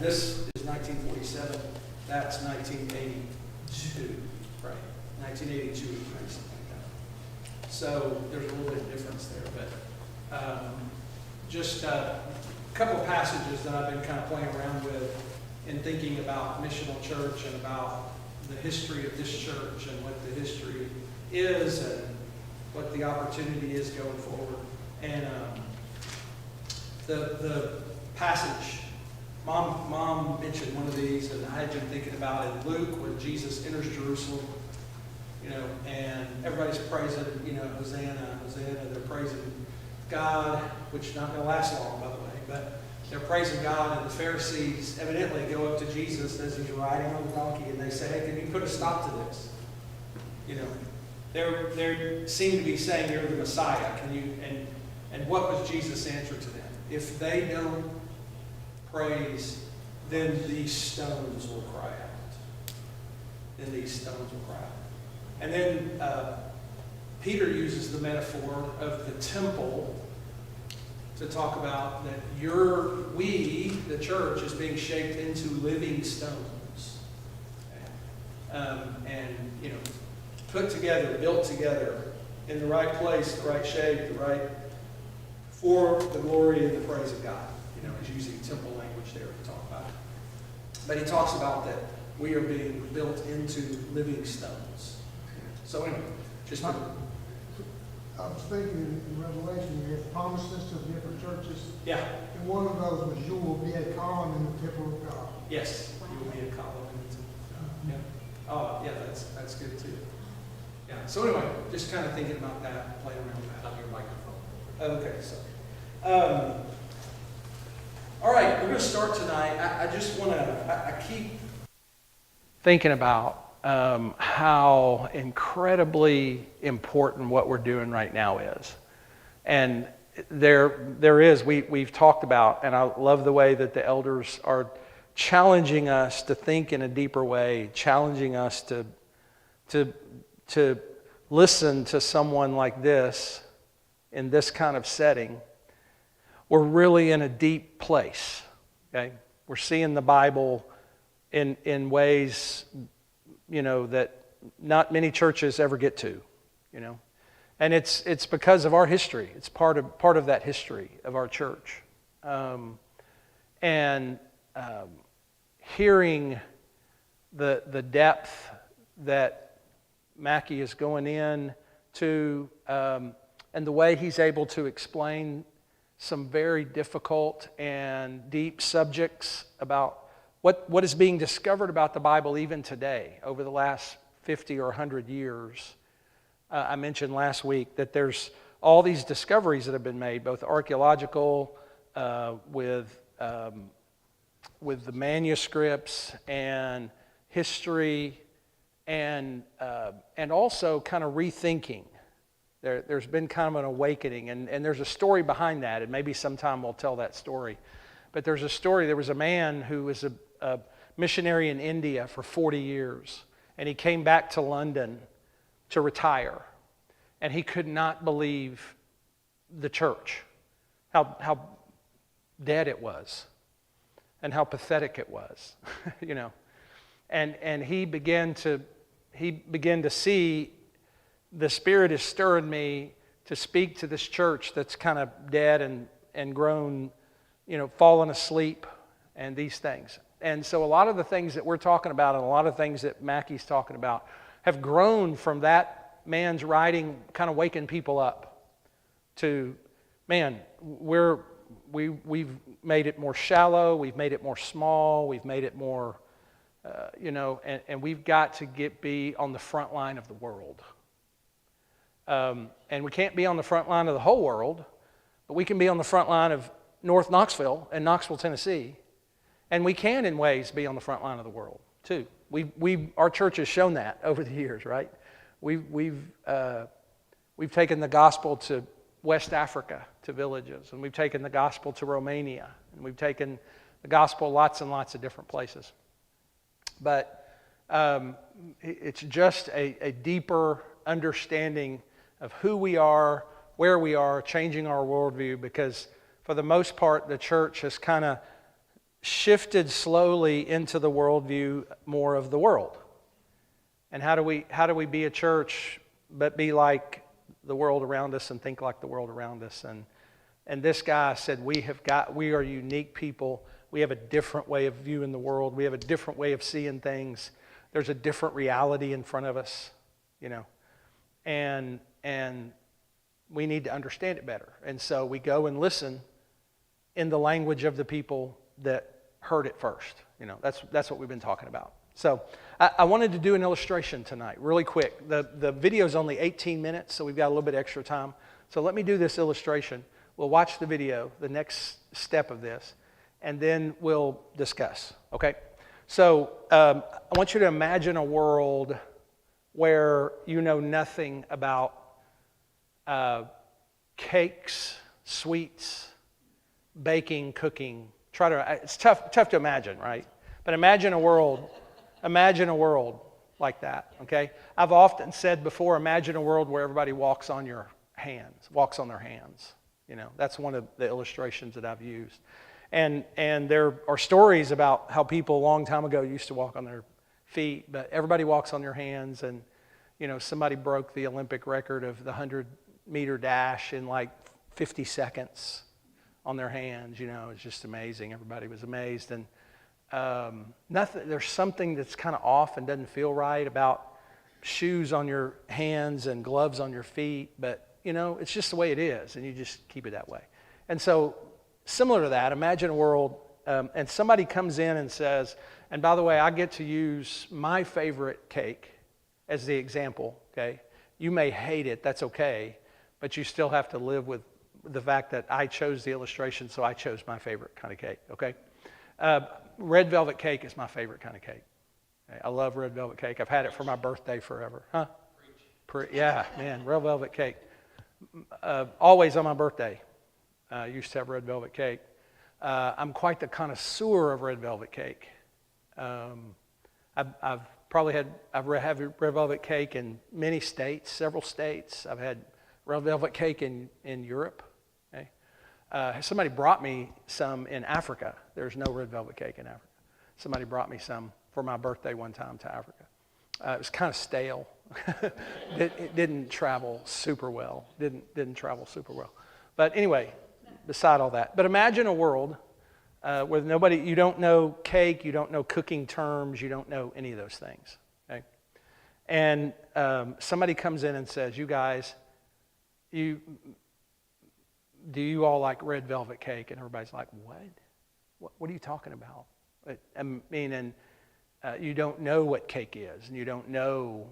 This is 1947. That's 1982, right? 1982 something like that. So there's a little bit of difference there, but just a couple of passages that I've been kind of playing around with in thinking about missional church and about the history of this church and what the history is and what the opportunity is going forward. And the passage, Mom mentioned one of these, and I had been thinking about in Luke when Jesus enters Jerusalem, and everybody's praising, Hosanna, Hosanna. They're praising God, which is not going to last long, by the way, but they're praising God, and the Pharisees evidently go up to Jesus as he's riding on the donkey, and they say, "Hey, can you put a stop to this?" They seem to be saying, "You're the Messiah. Can you?" And what was Jesus' answer to them? If they don't praise, then these stones will cry out. Then these stones will cry out. And then Peter uses the metaphor of the temple to talk about that the church, is being shaped into living stones. And put together, built together in the right place, the right shape, for the glory and the praise of God. He's using temple language there to talk about it. But he talks about that we are being built into living stones. So anyway, just... I was thinking in Revelation, you have promises to the different churches. Yeah. And one of those was, you will be a column in the temple of God. Yes, you will be a column in the temple of God. Yeah. Oh, yeah, that's good too. Yeah. So anyway, just kind of thinking about that, playing around with that. On your microphone. Okay, sorry. All right, we're going to start tonight. I just want to, I keep thinking about how incredibly important what we're doing right now is. And there is, we've talked about, and I love the way that the elders are challenging us to think in a deeper way, challenging us to listen to someone like this in this kind of setting. We're really in a deep place, okay? We're seeing the Bible in ways, that not many churches ever get to, And it's because of our history. It's part of that history of our church. Hearing the depth that Mackie is going in to, and the way he's able to explain some very difficult and deep subjects about what is being discovered about the Bible even today, over the last 50 or 100 years. I mentioned last week that there's all these discoveries that have been made, both archaeological, with the manuscripts and history, and also kind of rethinking. There's been kind of an awakening, and there's a story behind that, and maybe sometime we'll tell that story. But there's a story. There was a man who was a missionary in India for 40 years, and he came back to London to retire, and he could not believe the church, how dead it was, and how pathetic it was, And he began to see, the Spirit is stirring me to speak to this church that's kind of dead and grown, fallen asleep, and these things. And so a lot of the things that we're talking about, and a lot of things that Mackie's talking about, have grown from that man's writing, kind of waking people up to, man, we've made it more shallow, we've made it more small, we've made it more, and we've got to be on the front line of the world. And we can't be on the front line of the whole world, but we can be on the front line of North Knoxville and Knoxville, Tennessee. And we can, in ways, be on the front line of the world, too. Our church has shown that over the years, right? We've taken the gospel to West Africa, to villages, and we've taken the gospel to Romania, and we've taken the gospel lots and lots of different places. But it's just a deeper understanding of who we are, where we are, changing our worldview, because for the most part, the church has kind of shifted slowly into the worldview more of the world. And how do we be a church but be like the world around us and think like the world around us? And this guy said, we are unique people. We have a different way of viewing the world. We have a different way of seeing things. There's a different reality in front of us, and we need to understand it better. And so we go and listen in the language of the people that heard it first. That's what we've been talking about. So I wanted to do an illustration tonight, really quick. The video's only 18 minutes, so we've got a little bit extra time. So let me do this illustration. We'll watch the video, the next step of this, and then we'll discuss, okay? So I want you to imagine a world where you know nothing about cakes, sweets, baking, cooking. It's tough to imagine, right? But imagine a world like that, okay? I've often said before, imagine a world where everybody walks on their hands. That's one of the illustrations that I've used. And there are stories about how people a long time ago used to walk on their feet, but everybody walks on their hands. And, somebody broke the Olympic record of the 100-meter dash in like 50 seconds on their hands. It's just amazing. Everybody was amazed. And there's something that's kind of off and doesn't feel right about shoes on your hands and gloves on your feet, but it's just the way it is, and you just keep it that way. And so, similar to that, imagine a world, and somebody comes in and says, and by the way, I get to use my favorite cake as the example, okay? You may hate it, that's okay, but you still have to live with the fact that I chose the illustration, so I chose my favorite kind of cake, okay? Red velvet cake is my favorite kind of cake. Okay? I love red velvet cake. I've had it for my birthday forever. Huh? Yeah, man, red velvet cake. Always on my birthday, I used to have red velvet cake. I'm quite the connoisseur of red velvet cake. I've had red velvet cake in many states, several states. I've had red velvet cake in Europe. Okay? Somebody brought me some in Africa. There's no red velvet cake in Africa. Somebody brought me some for my birthday one time to Africa. It was kind of stale. It didn't travel super well. Didn't travel super well. But anyway, beside all that. But imagine a world where you don't know cake, you don't know cooking terms, you don't know any of those things. Okay? And somebody comes in and says, you guys, do you all like red velvet cake? And everybody's like, what? What are you talking about? You don't know what cake is, and you don't know.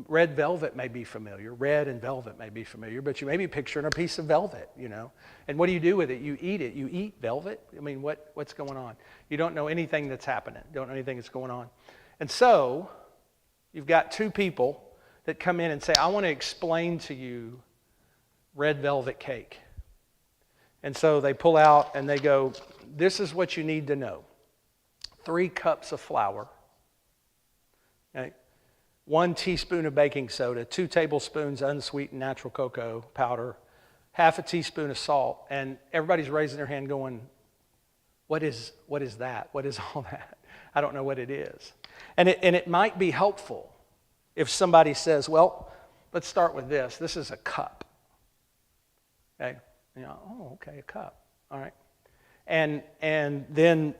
Red velvet may be familiar. Red and velvet may be familiar, but you may be picturing a piece of velvet, And what do you do with it? You eat it. You eat velvet? What's going on? You don't know anything that's happening. You don't know anything that's going on. And so, you've got two people that come in and say, I want to explain to you red velvet cake. And so they pull out and they go, this is what you need to know. 3 cups of flour. Okay? 1 teaspoon of baking soda, 2 tablespoons unsweetened natural cocoa powder, half a teaspoon of salt, and everybody's raising their hand going, what is that? What is all that? I don't know what it is. And it might be helpful if somebody says, well, let's start with this. This is a cup. Okay? Okay, a cup. All right. And then,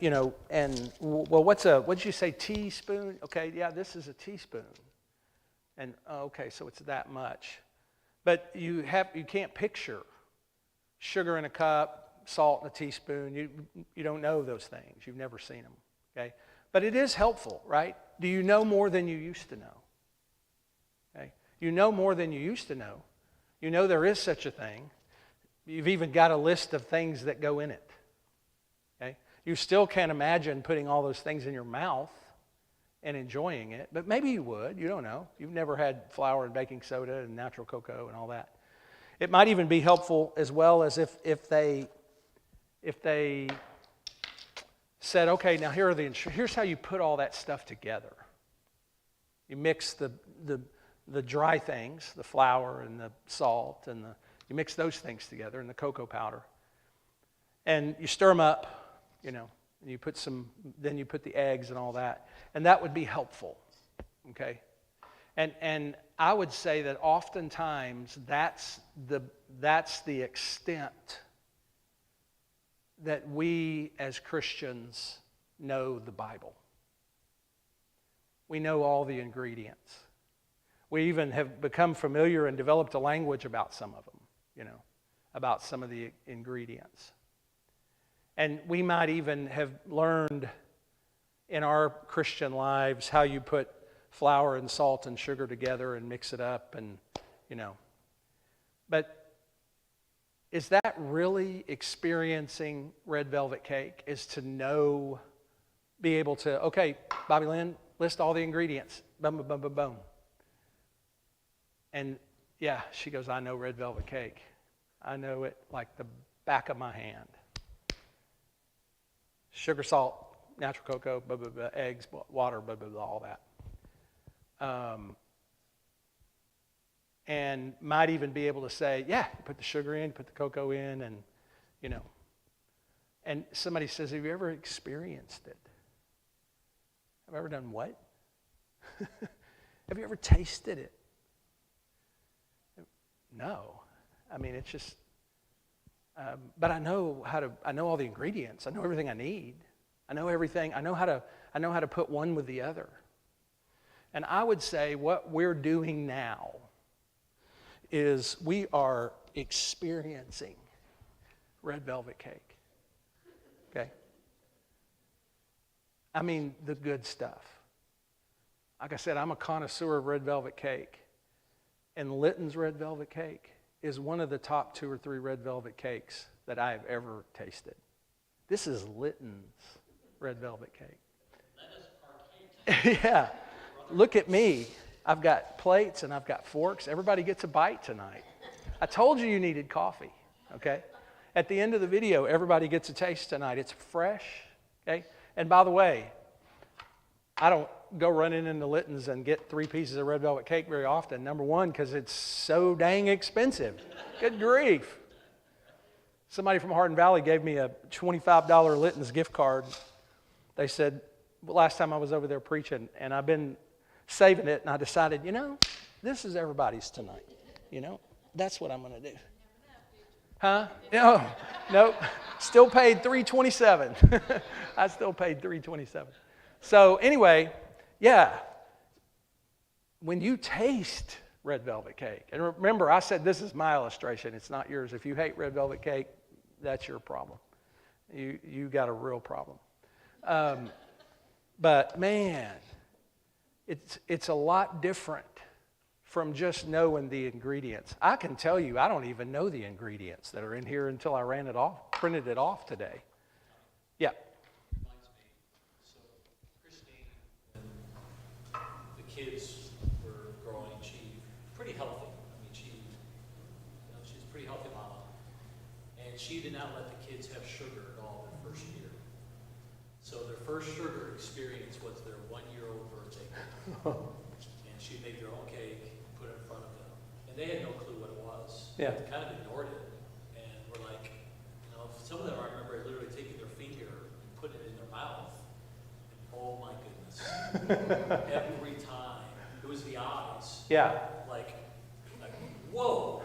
what did you say, teaspoon? Okay, yeah, this is a teaspoon. And okay, so it's that much. But you can't picture sugar in a cup, salt in a teaspoon. You don't know those things. You've never seen them. Okay? But it is helpful, right? Do you know more than you used to know? Okay? You know more than you used to know. You know there is such a thing. You've even got a list of things that go in it. Okay? You still can't imagine putting all those things in your mouth and enjoying it, but maybe you would. You don't know. You've never had flour and baking soda and natural cocoa and all that. It might even be helpful as well as if they said, okay, now here's how you put all that stuff together. You mix the dry things, the flour and the salt, and you mix those things together and the cocoa powder, and you stir them up, and then you put the eggs and all that, and that would be helpful, okay? And I would say that oftentimes that's the extent that we as Christians know the Bible. We know all the ingredients. We even have become familiar and developed a language about some of them, about some of the ingredients. And we might even have learned in our Christian lives how you put flour and salt and sugar together and mix it up and, But is that really experiencing red velvet cake? Is to be able to, okay, Bobby Lynn, list all the ingredients. Boom, boom, boom, boom, boom. And yeah, she goes, I know red velvet cake. I know it like the back of my hand. Sugar, salt, natural cocoa, blah, blah, blah, eggs, water, blah, blah, blah, all that. And might even be able to say, yeah, put the sugar in, put the cocoa in, and, And somebody says, have you ever experienced it? Have I ever done what? Have you ever tasted it? No. I mean, it's just, but I know all the ingredients. I know everything I need. I know everything. I know how to put one with the other. And I would say what we're doing now is we are experiencing red velvet cake. Okay? I mean, the good stuff. Like I said, I'm a connoisseur of red velvet cake. And Litton's red velvet cake is one of the top 2 or 3 red velvet cakes that I have ever tasted. This is Litton's red velvet cake. Yeah. Look at me. I've got plates and I've got forks. Everybody gets a bite tonight. I told you needed coffee, okay? At the end of the video, everybody gets a taste tonight. It's fresh, okay? And by the way, I don't go running into Litton's and get 3 pieces of red velvet cake very often. Number one, because it's so dang expensive. Good grief. Somebody from Hardin Valley gave me a $25 Litton's gift card. They said, last time I was over there preaching, and I've been saving it, and I decided, this is everybody's tonight. That's what I'm going to do. Huh? No, nope. Still paid $3.27. I still paid $3.27. So anyway, yeah, when you taste red velvet cake, and remember, I said this is my illustration. It's not yours. If you hate red velvet cake, that's your problem. You got a real problem. But man, it's a lot different from just knowing the ingredients. I can tell you, I don't even know the ingredients that are in here until I printed it off today. Yeah. Reminds me, so Christine and the kids were growing, she pretty healthy. I mean, she's a pretty healthy mama. And she did not let the kids have sugar at all their first year. So their first sugar experience was their 1-year-old birthday. And she made their own cake, put it in front of them. And they had no clue what it was. Yeah. They kind of ignored it. And were like, some of them I remember literally taking their finger and putting it in their mouth. And oh my goodness. Every time. It was the eyes. Yeah. Like whoa.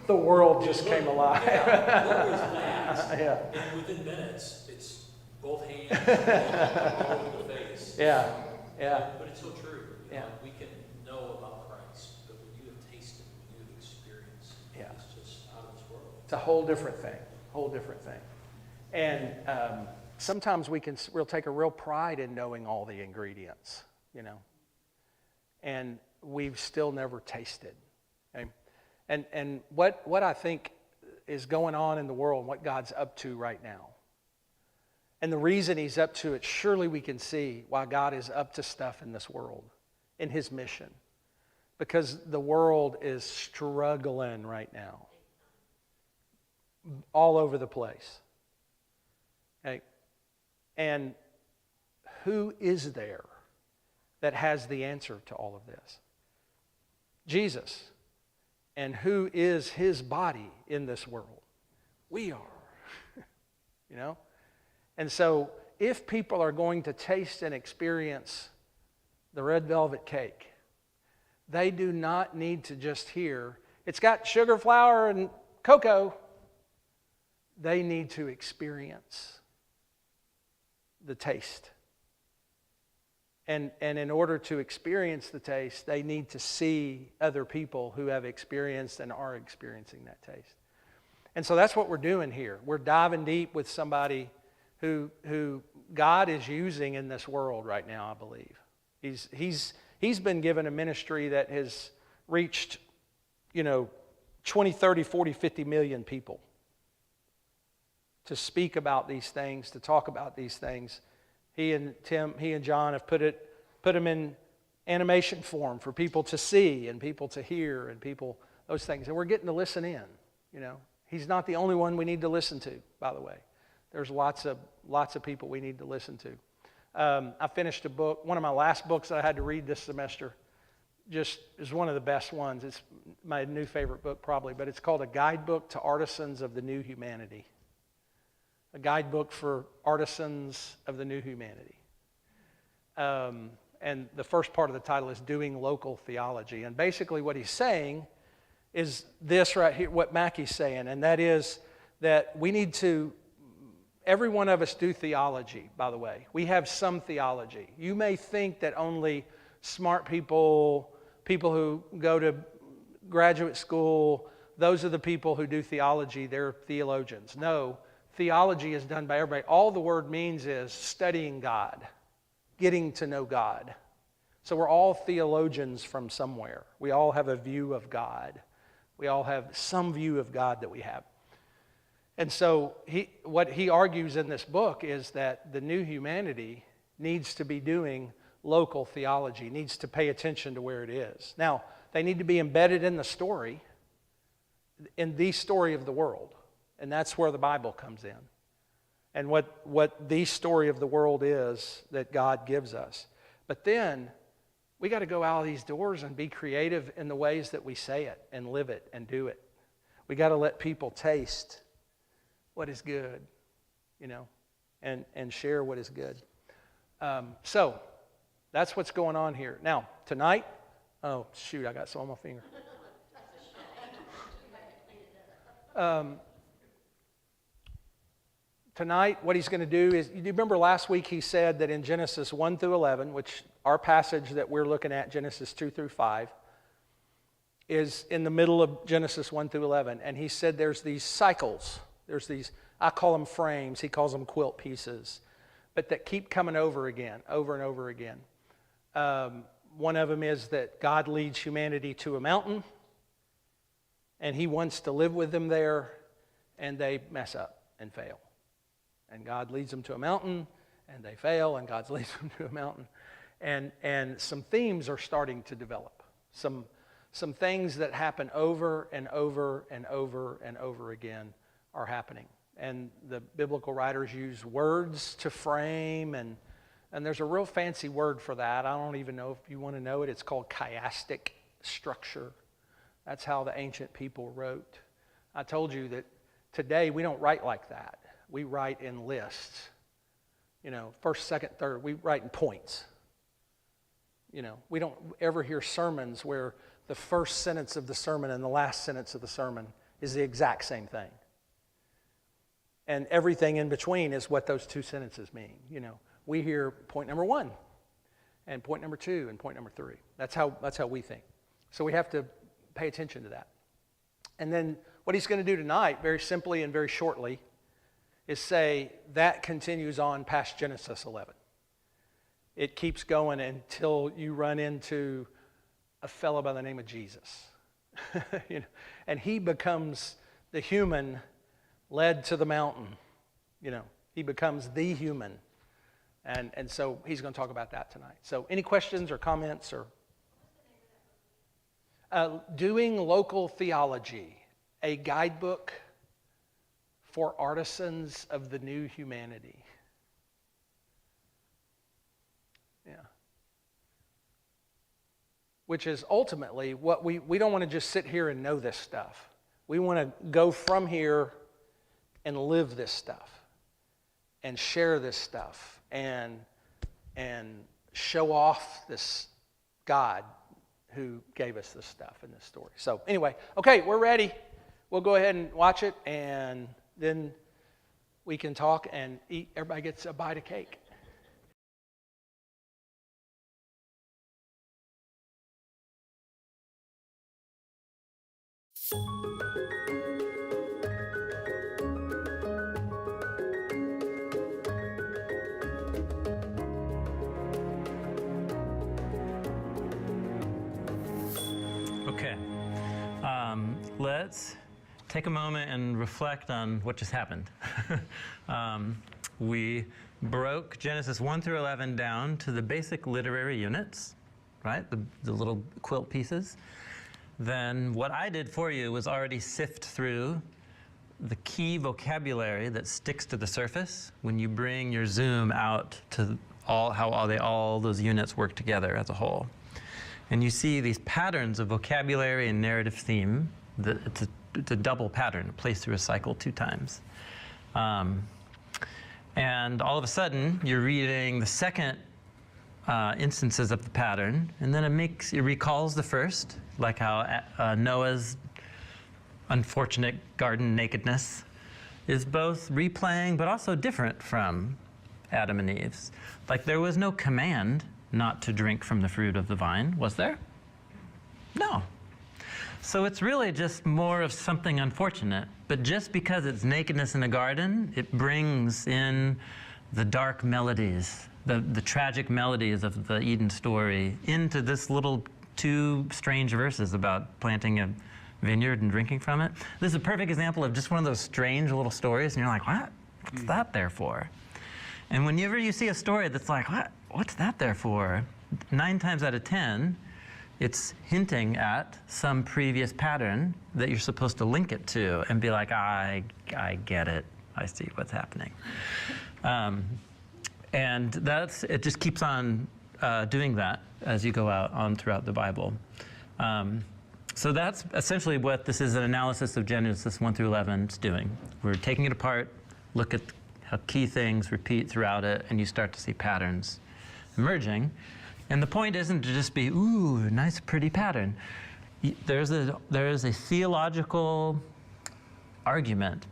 The world just came alive. Yeah, what was that? Yeah. And within minutes, it's both hands all over the face. Yeah. Yeah. But it's so true. Yeah. We can know about Christ, but when you have tasted, when you have experienced, Yeah. it's just out of this world. It's a whole different thing. And sometimes we'll take a real pride in knowing all the ingredients, and we've still never tasted. Okay? And what I think is going on in the world, what God's up to right now, and the reason he's up to it, surely we can see why God is up to stuff in this world, in his mission. Because the world is struggling right now. All over the place. Okay? And who is there that has the answer to all of this? Jesus. And who is his body in this world? We are. And so if people are going to taste and experience the red velvet cake, they do not need to just hear, it's got sugar, flour, and cocoa. They need to experience the taste. And in order to experience the taste, they need to see other people who have experienced and are experiencing that taste. And so that's what we're doing here. We're diving deep with somebody who God is using in this world right now, I believe. He's been given a ministry that has reached, 20, 30, 40, 50 million people to speak about these things, to talk about these things. He and John have put them in animation form for people to see and people to hear and people, those things. And we're getting to listen in, He's not the only one we need to listen to, by the way. There's lots of people we need to listen to. I finished a book, one of my last books that I had to read this semester. Just is one of the best ones. It's my new favorite book probably, but it's called A Guidebook to Artisans of the New Humanity. A guidebook for artisans of the new humanity. And the first part of the title is Doing Local Theology. And basically what he's saying is this right here, what Mackie's saying, and that is that we need to, every one of us do theology, by the way. We have some theology. You may think that only smart people who go to graduate school, those are the people who do theology, they're theologians. No, theology is done by everybody. All the word means is studying God, getting to know God. So we're all theologians from somewhere. We all have a view of God. We all have some view of God that we have. And so what he argues in this book is that the new humanity needs to be doing local theology, needs to pay attention to where it is. Now, they need to be embedded in the story of the world. And that's where the Bible comes in. And what the story of the world is that God gives us. But then, we got to go out of these doors and be creative in the ways that we say it and live it and do it. We got to let people taste what is good, and share what is good. So, that's what's going on here. Now, tonight, oh, shoot, I got some on my finger. Tonight, what he's going to do is, you remember last week he said that in Genesis 1 through 11, which our passage that we're looking at, Genesis 2 through 5, is in the middle of Genesis 1 through 11. And he said there's these cycles. There's these, I call them frames, he calls them quilt pieces, but that keep coming over again, over and over again. One of them is that God leads humanity to a mountain, and he wants to live with them there, and they mess up and fail. And God leads them to a mountain, and they fail, and God leads them to a mountain. And some themes are starting to develop. Some things that happen over and over and over and over again are happening. And the biblical writers use words to frame, and there's a real fancy word for that. I don't even know if you want to know it. It's called chiastic structure. That's how the ancient people wrote. I told you that today we don't write like that. We write in lists. First, second, third, we write in points. We don't ever hear sermons where the first sentence of the sermon and the last sentence of the sermon is the exact same thing. And everything in between is what those two sentences mean. We hear point number 1 and point number 2 and point number 3. That's how we think. So we have to pay attention to that. And then what he's going to do tonight, very simply and very shortly, is say that continues on past Genesis 11. It keeps going until you run into a fellow by the name of Jesus. And he becomes the human led to the mountain. He becomes the human. And so he's going to talk about that tonight. So any questions or comments? Or Doing Local Theology, a guidebook for artisans of the new humanity. Yeah. Which is ultimately what we don't want to just sit here and know this stuff. We want to go from here and live this stuff and share this stuff and show off this God who gave us this stuff in this story. So anyway, okay, we're ready. We'll go ahead and watch it, and then we can talk and eat. Everybody gets a bite of cake. Okay, let's take a moment and reflect on what just happened. We broke Genesis 1 through 11 down to the basic literary units, right? The little quilt pieces. Then what I did for you was already sift through the key vocabulary that sticks to the surface when you bring your zoom out to how all those units work together as a whole. And you see these patterns of vocabulary and narrative theme. It's a double pattern. It plays through a cycle 2 times. And all of a sudden, you're reading the second instances of the pattern, and then it recalls the first, like how Noah's unfortunate garden nakedness is both replaying but also different from Adam and Eve's. Like there was no command not to drink from the fruit of the vine, was there? No. So it's really just more of something unfortunate, but just because it's nakedness in a garden, it brings in the dark melodies, the tragic melodies of the Eden story into this little 2 strange verses about planting a vineyard and drinking from it. This is a perfect example of just one of those strange little stories, and you're like, what? What's that there for? And whenever you see a story that's like, what's that there for? 9 times out of 10, it's hinting at some previous pattern that you're supposed to link it to and be like, I get it. I see what's happening. And it just keeps on doing that as you go out on throughout the Bible. So that's essentially what this is, an analysis of Genesis 1 through 11 is doing. We're taking it apart, look at how key things repeat throughout it, and you start to see patterns emerging. And the point isn't to just be, ooh, nice, pretty pattern. There is a theological argument.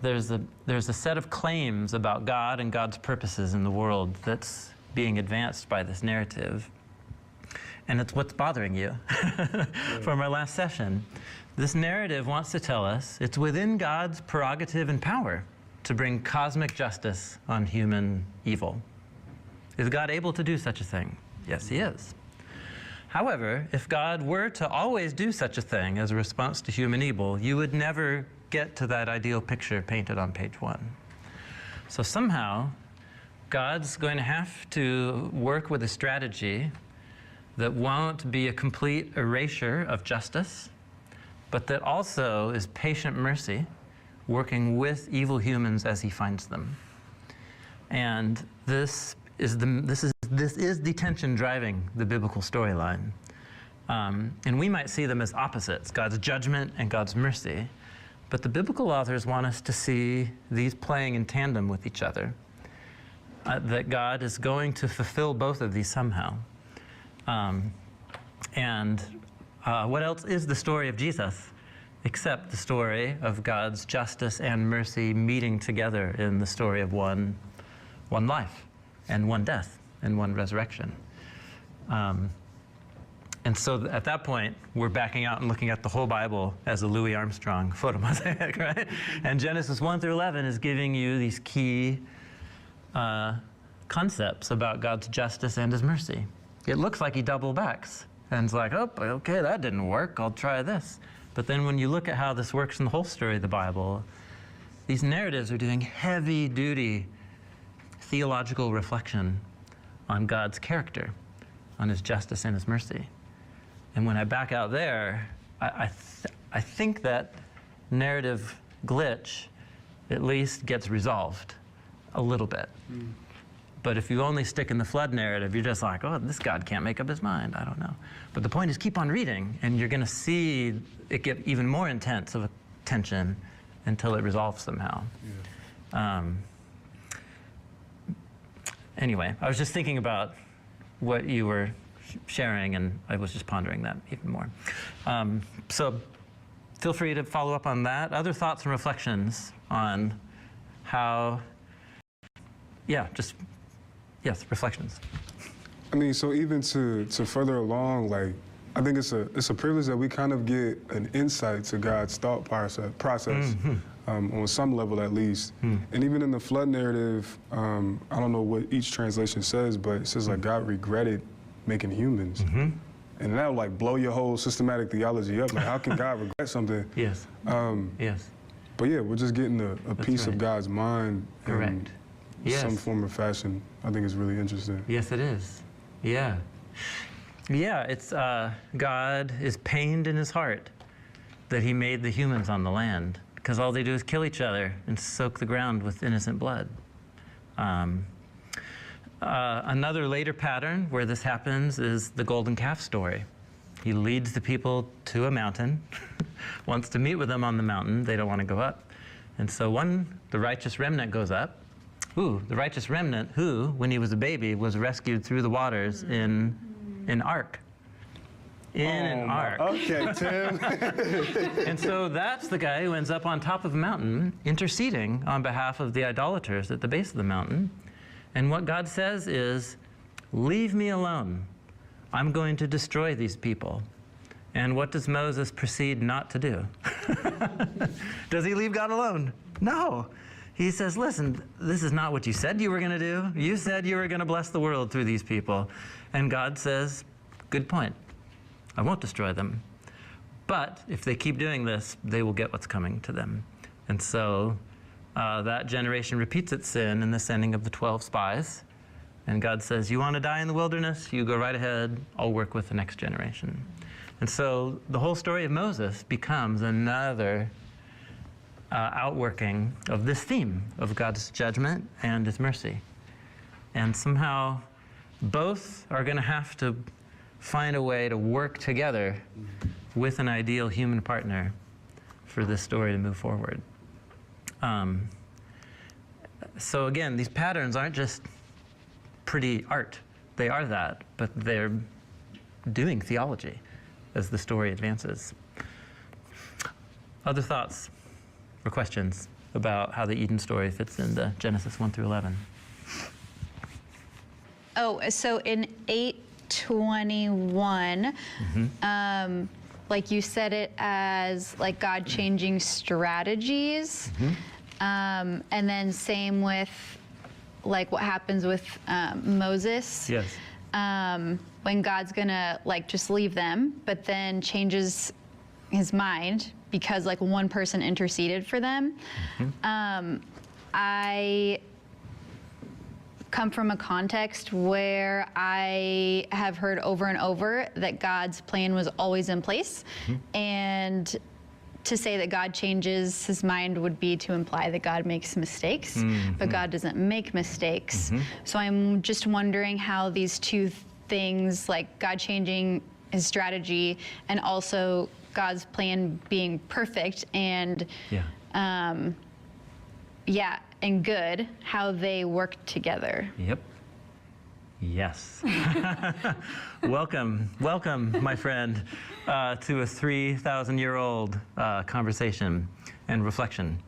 There's a set of claims about God and God's purposes in the world that's being advanced by this narrative. And it's what's bothering you from our last session. This narrative wants to tell us it's within God's prerogative and power to bring cosmic justice on human evil. Is God able to do such a thing? Yes, he is. However, if God were to always do such a thing as a response to human evil, you would never get to that ideal picture painted on page 1. So somehow, God's going to have to work with a strategy that won't be a complete erasure of justice, but that also is patient mercy, working with evil humans as he finds them. And this is the tension driving the biblical storyline. And we might see them as opposites, God's judgment and God's mercy. But the biblical authors want us to see these playing in tandem with each other, that God is going to fulfill both of these somehow. What else is the story of Jesus except the story of God's justice and mercy meeting together in the story of one life and one death and one resurrection? And so at that point, we're backing out and looking at the whole Bible as a Louis Armstrong photo mosaic, right? And Genesis 1 through 11 is giving you these key concepts about God's justice and his mercy. It looks like he double backs and it's like, oh, okay, that didn't work, I'll try this. But then when you look at how this works in the whole story of the Bible, these narratives are doing heavy-duty theological reflection on God's character, on his justice and his mercy. And when I back out there, I think that narrative glitch at least gets resolved a little bit. But if you only stick in the flood narrative, you're just like, oh, this God can't make up his mind. I don't know. But the point is keep on reading, and you're going to see it get even more intense of a tension until it resolves somehow. anyway, I was just thinking about what you were sharing, and I was just pondering that even more. So feel free to follow up on that. Other thoughts and reflections on how, reflections. I mean, so even to further along, like, I think it's a privilege that we kind of get an insight to God's thought process on some level at least. And even in the flood narrative, I don't know what each translation says, but it says like God regretted making humans. And that would like blow your whole systematic theology up. Like, how can God regret something? Yes. Yes. But yeah, we're just getting a piece of God's mind Correct. in Yes. some form or fashion. I think it's really interesting. Yes, it is. Yeah. Yeah, it's God is pained in his heart that he made the humans on the land, because all they do is kill each other and soak the ground with innocent blood. Another later pattern where this happens is the golden calf story. He leads the people to a mountain, wants to meet with them on the mountain. They don't want to go up. And so the righteous remnant goes up. The righteous remnant who, when he was a baby, was rescued through the waters in an ark. An ark. Okay, Tim. And so that's the guy who ends up on top of a mountain interceding on behalf of the idolaters at the base of the mountain. And what God says is, leave me alone. I'm going to destroy these people. And what does Moses proceed not to do? Does he leave God alone? No. He says, listen, this is not what you said you were going to do. You said you were going to bless the world through these people. And God says, good point. I won't destroy them. But if they keep doing this, they will get what's coming to them. And so that generation repeats its sin in the sending of the 12 spies. And God says, you want to die in the wilderness? You go right ahead. I'll work with the next generation. And so the whole story of Moses becomes another outworking of this theme of God's judgment and his mercy. And somehow both are going to have to find a way to work together with an ideal human partner for this story to move forward. So again, these patterns aren't just pretty art. They are that, but they're doing theology as the story advances. Other thoughts or questions about how the Eden story fits into Genesis 1 through 11? Oh, so in 8:21, like you said it as like God changing strategies, and then same with like what happens with Moses. Yes. When God's gonna like just leave them, but then changes his mind because like one person interceded for them. I come from a context where I have heard over and over that God's plan was always in place. And to say that God changes his mind would be to imply that God makes mistakes, but God doesn't make mistakes. So I'm just wondering how these two things, like God changing his strategy and also God's plan being perfect and and good, how they work together. Yep. Yes. Welcome, my friend, to a 3,000-year-old conversation and reflection.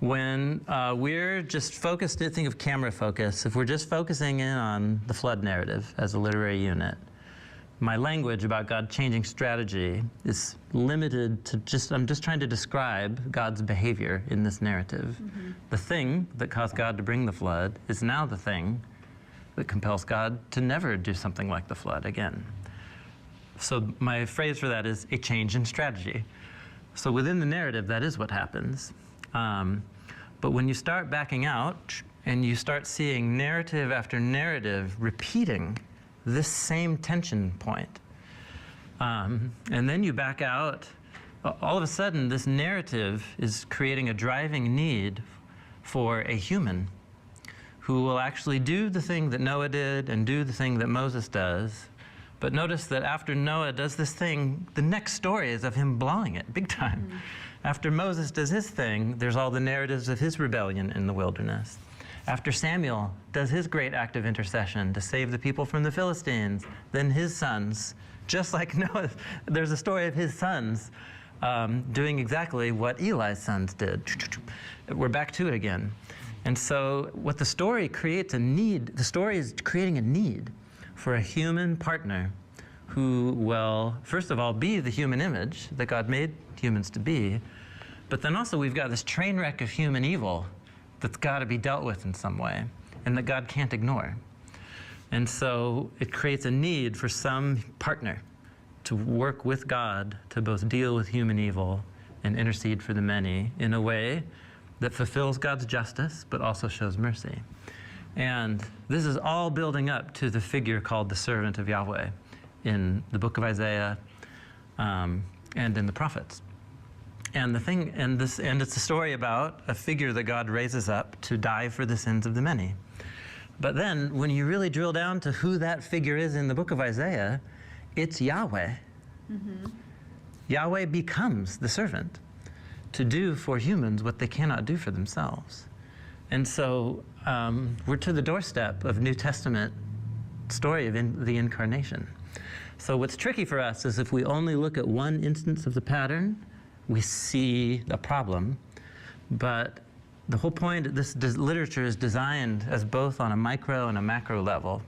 When we're just focused, think of camera focus, if we're just focusing in on the flood narrative as a literary unit, my language about God changing strategy is limited to I'm just trying to describe God's behavior in this narrative. The thing that caused God to bring the flood is now the thing that compels God to never do something like the flood again. So my phrase for that is a change in strategy. So within the narrative, that is what happens. But when you start backing out and you start seeing narrative after narrative repeating this same tension point, and then you back out, all of a sudden this narrative is creating a driving need for a human who will actually do the thing that Noah did and do the thing that Moses does. But notice that after Noah does this thing, the next story is of him blowing it big time. After Moses does his thing, there's all the narratives of his rebellion in the wilderness. After Samuel does his great act of intercession to save the people from the Philistines, then his sons, just like Noah, there's a story of his sons doing exactly what Eli's sons did. We're back to it again. And so what the story creates a need, the story is creating a need for a human partner who will, first of all, be the human image that God made humans to be, but then also we've got this train wreck of human evil that's got to be dealt with in some way, and that God can't ignore. And so it creates a need for some partner to work with God to both deal with human evil and intercede for the many in a way that fulfills God's justice, but also shows mercy. And this is all building up to the figure called the servant of Yahweh in the book of Isaiah and in the prophets. And it's a story about a figure that God raises up to die for the sins of the many. But then, when you really drill down to who that figure is in the book of Isaiah, it's Yahweh. Mm-hmm. Yahweh becomes the servant to do for humans what they cannot do for themselves. And so we're to the doorstep of New Testament story of the incarnation. So what's tricky for us is if we only look at one instance of the pattern, we see a problem. But the whole point, this literature is designed as both on a micro and a macro level,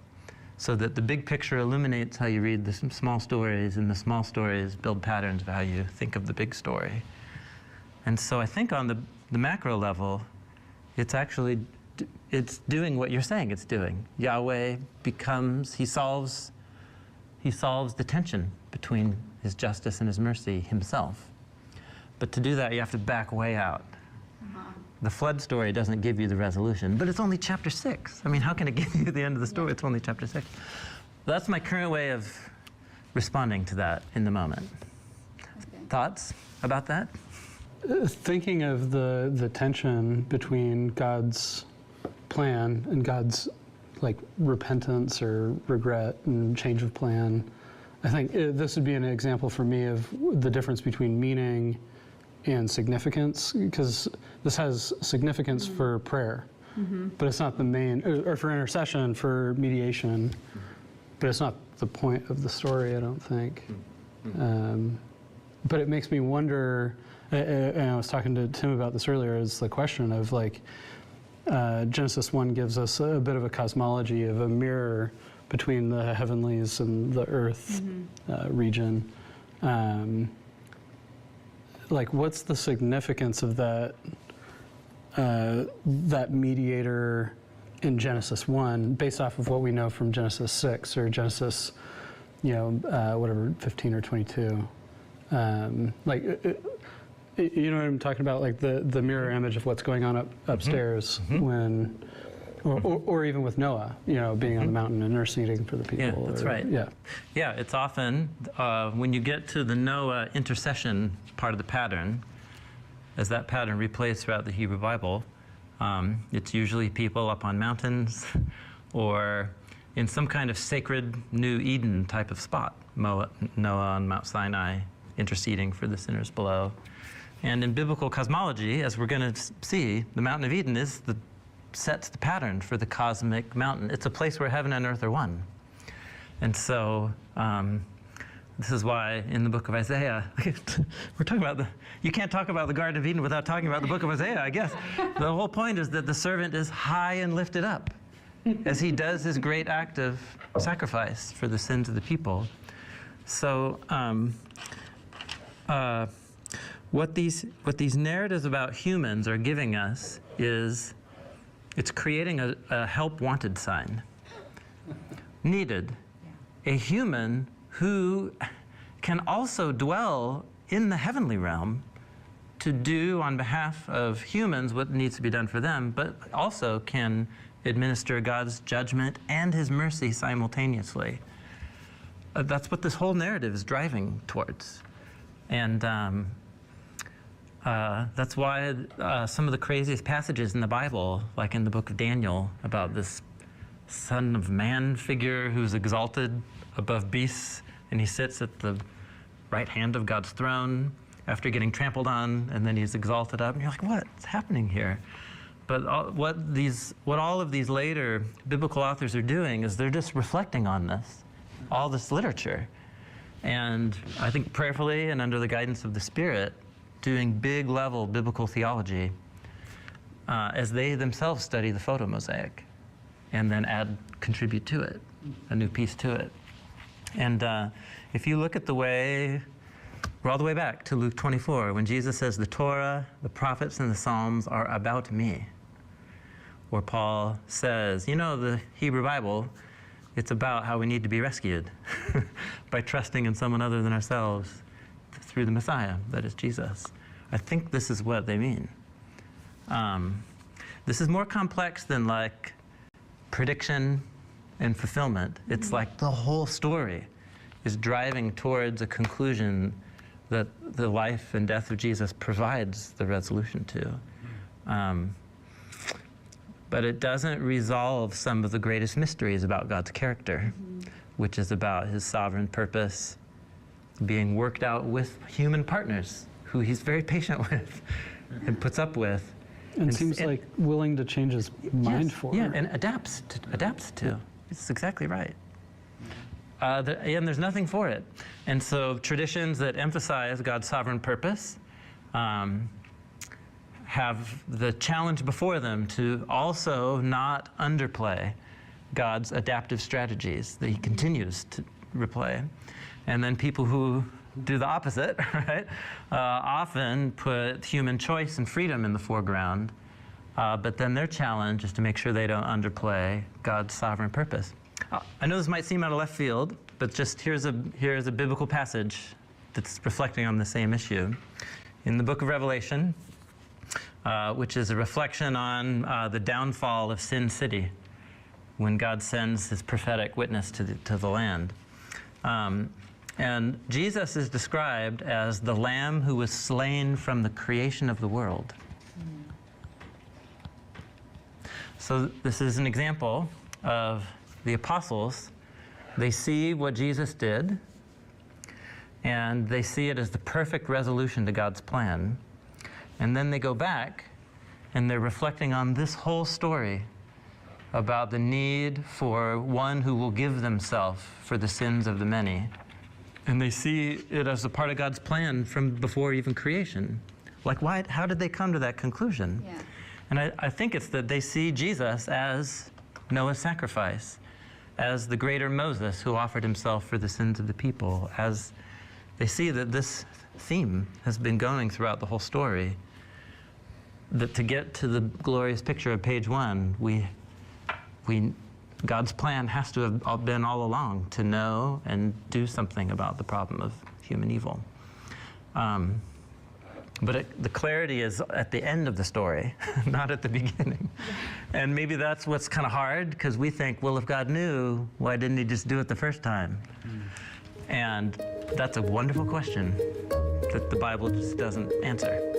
so that the big picture illuminates how you read the small stories, and the small stories build patterns of how you think of the big story. And so I think on the macro level, it's actually, it's doing what you're saying it's doing. Yahweh becomes, he solves the tension between his justice and his mercy himself. But to do that, you have to back way out. The flood story doesn't give you the resolution, but it's only chapter 6. I mean, how can it give you the end of the story? It's only chapter 6. That's my current way of responding to that in the moment. Okay. Thoughts about that? Thinking of the tension between God's plan and God's like repentance or regret and change of plan, I think this would be an example for me of the difference between meaning and significance, because this has significance for prayer, but it's not the main, or for intercession, for mediation, but it's not the point of the story, I don't think. But it makes me wonder, and I was talking to Tim about this earlier, is the question of like, Genesis 1 gives us a bit of a cosmology of a mirror between the heavenlies and the earth region. Like, what's the significance of that that mediator in Genesis 1, based off of what we know from Genesis 6 or Genesis, whatever, 15 or 22? Like, you know what I'm talking about? Like the mirror image of what's going on upstairs when, or even with Noah, being on the mountain and interceding for the people. Yeah, that's right. Yeah. Yeah, it's often, when you get to the Noah intercession part of the pattern, as that pattern replays throughout the Hebrew Bible, it's usually people up on mountains or in some kind of sacred New Eden type of spot. Noah on Mount Sinai interceding for the sinners below. And in biblical cosmology, as we're going to see, the Mountain of Eden sets the pattern for the cosmic mountain. It's a place where heaven and earth are one. And so this is why in the book of Isaiah, we're talking about you can't talk about the Garden of Eden without talking about the book of Isaiah, I guess. The whole point is that the servant is high and lifted up as he does his great act of sacrifice for the sins of the people. So what these narratives about humans are giving us is it's creating a help wanted sign. Needed. A human who can also dwell in the heavenly realm to do on behalf of humans what needs to be done for them, but also can administer God's judgment and his mercy simultaneously. That's what this whole narrative is driving towards. And that's why some of the craziest passages in the Bible, like in the book of Daniel, about this Son of Man figure who's exalted above beasts, and he sits at the right hand of God's throne after getting trampled on, and then he's exalted up, and you're like, what's happening here? But what all of these later biblical authors are doing is they're just reflecting on this, all this literature. And I think prayerfully and under the guidance of the Spirit, doing big level biblical theology as they themselves study the photo mosaic and then contribute to it, a new piece to it. And if you look at the way, we're all the way back to Luke 24, when Jesus says the Torah, the prophets, and the Psalms are about me. Or Paul says, you know, the Hebrew Bible, it's about how we need to be rescued by trusting in someone other than ourselves through the Messiah, that is Jesus. I think this is what they mean. This is more complex than like prediction and fulfillment. It's like the whole story is driving towards a conclusion that the life and death of Jesus provides the resolution to. But it doesn't resolve some of the greatest mysteries about God's character, which is about his sovereign purpose being worked out with human partners who he's very patient with and puts up with. And seems like willing to change his mind Yes, for. yeah, and adapts to. It's exactly right. And there's nothing for it. And so traditions that emphasize God's sovereign purpose have the challenge before them to also not underplay God's adaptive strategies that he continues to replay. And then people who do the opposite, right, often put human choice and freedom in the foreground, but then their challenge is to make sure they don't underplay God's sovereign purpose. I know this might seem out of left field, but just here's a biblical passage that's reflecting on the same issue. In the book of Revelation, which is a reflection on the downfall of Sin City, when God sends his prophetic witness to the land. And Jesus is described as the Lamb who was slain from the creation of the world. So this is an example of the apostles. They see what Jesus did, and they see it as the perfect resolution to God's plan. And then they go back, and they're reflecting on this whole story about the need for one who will give themselves for the sins of the many. And they see it as a part of God's plan from before even creation. Like, how did they come to that conclusion? Yeah. And I think it's that they see Jesus as Noah's sacrifice, as the greater Moses who offered himself for the sins of the people, as they see that this theme has been going throughout the whole story, that to get to the glorious picture of page 1, God's plan has to have been all along to know and do something about the problem of human evil. But the clarity is at the end of the story, not at the beginning. And maybe that's what's kind of hard, because we think, well, if God knew, why didn't he just do it the first time? And that's a wonderful question that the Bible just doesn't answer.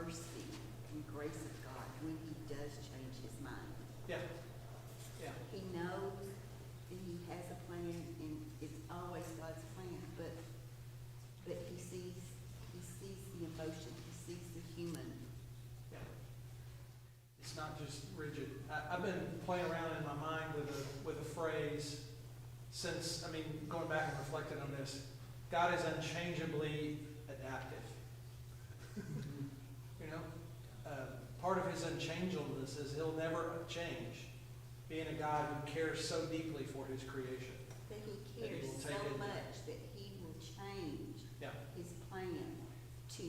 Mercy and grace of God when he does change his mind. Yeah. Yeah. He knows and he has a plan and it's always God's plan, but he sees the emotion, he sees the human. Yeah. It's not just rigid. I've been playing around in my mind with a phrase since, going back and reflecting on this. God is unchangeably adaptive. Part of his unchangeableness is he'll never change, being a God who cares so deeply for his creation. That he That he cares will so take it. much that he will change Yeah. his plan to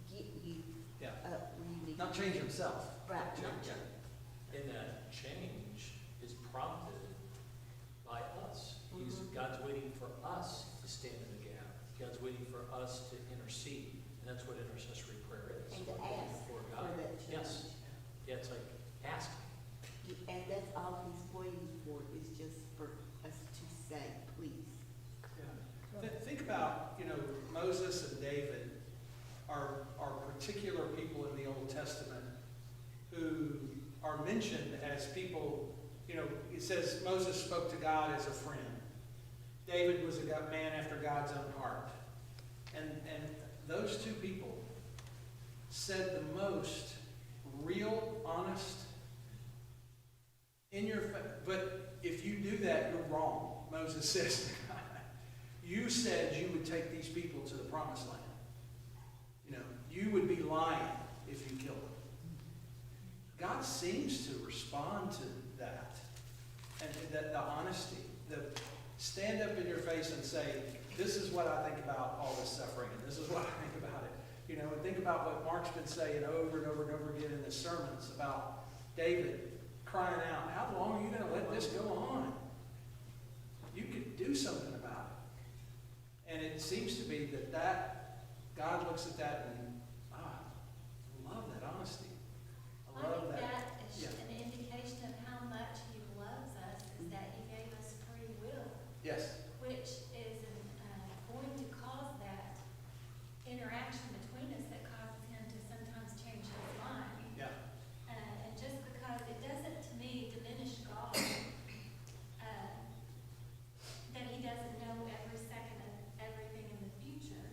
get you Yeah. up where you need Not to change be. himself. Right, Change. not change. And that change is prompted by us. God's waiting for us to stand in the gap. God's waiting for us to intercede. And that's what intercessory prayer is. And to We're going ask before for God. that change. Yes. Yeah, it's like asking. And that's all he's waiting for, is just for us to say, please. particular people in the Old Testament who are mentioned as people, you know, it says Moses spoke to God as a friend. David was a man after God's own heart. And those two people said the most real, honest, in your face. But if you do that, you're wrong, Moses says to God. You said you would take these people to the promised land. You know, you would be lying if you killed them. God seems to respond to that. And that the honesty, the stand up in your face and say, this is what I think about all this suffering, and this is what I think about it. You know, and think about what Mark's been saying over and over and over again in his sermons about David crying out, how long are you going to let this go on? You could do something about it. And it seems to be that God looks at that and, I love that honesty. I love think that. that is Yeah. an indication of how much he loves us, is that he gave us free will, Yes. which is going to cause that interaction between us that causes him to sometimes change his mind. Yeah. And just because it doesn't, to me, diminish God, that he doesn't know every second of everything in the future,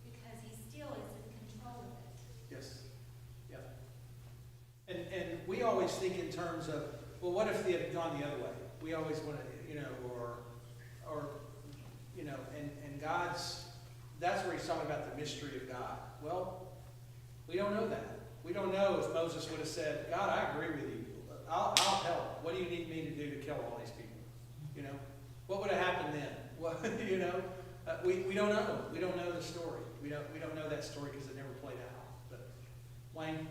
because he still is in control of it. Yes. Yeah. And we always think in terms of, well, what if they had gone the other way? We always want to, you know, or you know, and God's, that's where he's talking about the mystery of God. Well, we don't know that. We don't know if Moses would have said, God, I agree with you. I'll help. What do you need me to do to kill all these people? You know, what would have happened then? What, you know, we don't know. We don't know the story. We don't know that story because it never played out. But Wayne.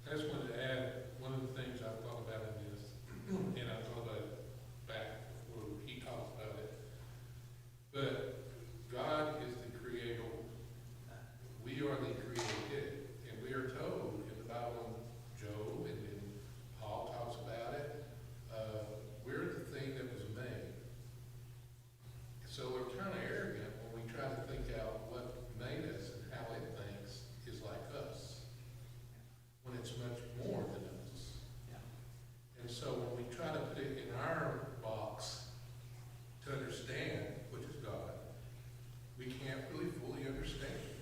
I just wanted to add, one of the things I thought about in this, and I thought about it back before he talked about it, but God is the creator. We are the created. And we are told in the Bible, Job, and then Paul talks about it, we're the thing that was made. So we're kind of arrogant when we try to think out what made us and how it thinks is like us, when it's much more than us. Yeah. And so when we try to put it in our box to understand, which is God, we can't really fully understand it.